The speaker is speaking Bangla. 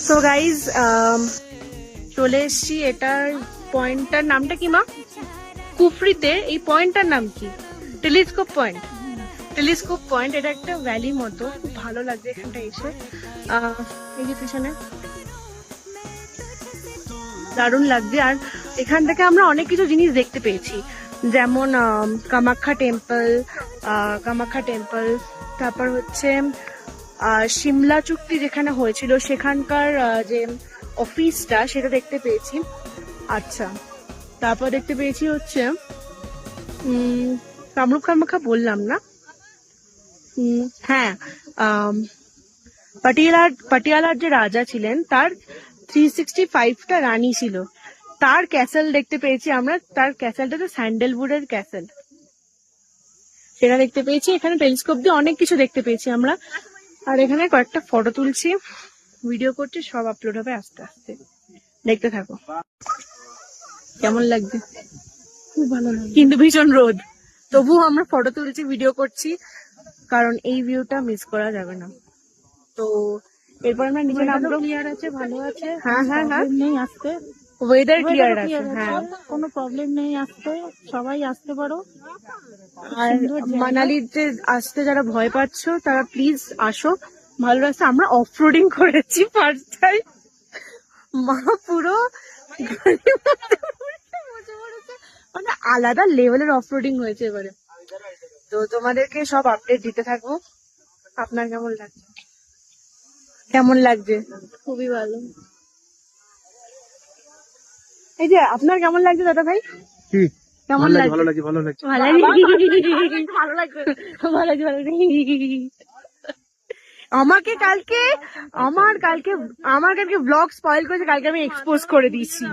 সো গাইজ চলে এসছি। এটার পয়েন্টটার নামটা কি মা? কুফরিতে এই পয়েন্টটার নাম কি? Telescope point. টেলিস্কোপ পয়েন্ট, এটা একটা ভ্যালি মতো, খুব ভালো লাগছে এখানটা এসে। এই যে পিছনে দারুণ লাগছে। আর এখান থেকে আমরা অনেক কিছু জিনিস দেখতে পেয়েছি, যেমন কামাখ্যা টেম্পল, তারপর হচ্ছে সিমলা চুক্তি যেখানে হয়েছিল সেখানকার যে অফিসটা সেটা দেখতে পেয়েছি। আচ্ছা, তারপর দেখতে পেয়েছি হচ্ছে কামরূপ কামাখ্যা বললাম না? হ্যাঁ, পাটিয়ালার যে রাজা ছিলেন তার 365টা রানী ছিল, তার ক্যাসেল দেখতে পেয়েছি আমরা। তার ক্যাসেলটা তো স্যান্ডেলউডের ক্যাসেল, সেটা দেখতে পেয়েছি। এখানে টেলিস্কোপ দিয়ে অনেক কিছু দেখতে পেয়েছি আমরা। আর এখানে কয়েকটা ফটো তুলছি, ভিডিও করছি, সব আপলোড হবে আস্তে আস্তে, দেখতে থাকো। কেমন লাগছে? খুব ভালো লাগছে, কিন্তু ভীষণ রোদ। তবুও আমরা ফটো তুলছি, ভিডিও করছি, কারণ এই ভিউটা মিস করা যাবে না। তো এরপর আমরা নিচে নামবো। ক্লিয়ার আছে, ভালো আছে। হ্যাঁ হ্যাঁ হ্যাঁ, নেই আসতে, ওয়েদার ক্লিয়ার আছে। হ্যাঁ, কোনো প্রবলেম নেই আসতে, সবাই আসতে পারো। আর মানালিতে আসতে যারা ভয় পাচ্ছ তারা প্লিজ আসো, ভালো রাস্তা। আমরা অফ রোডিং করেছি ফার্স্ট টাইম, মা পুরো গাড়ির মধ্যে উল্টে বসে পড়েছে। মানে আলাদা লেভেলের অফ রোডিং হয়েছে এবারে। তো তোমাদেরকে সব আপডেট দিতে থাকবো। আপনার কেমন লাগছে? কেমন লাগছে? খুবই ভালো। এই যে আপনার কেমন লাগছে দাদা ভাই? কেমন লাগছে? ভালো লাগছে, ভালো লাগছে। ভালো লাগছে, ভালো লাগছে, ভালো লাগছে। আমাকে কালকে আমার কালকে ব্লগ স্পয়েল করেছে, কালকে আমি এক্সপোজ করে দিয়েছি।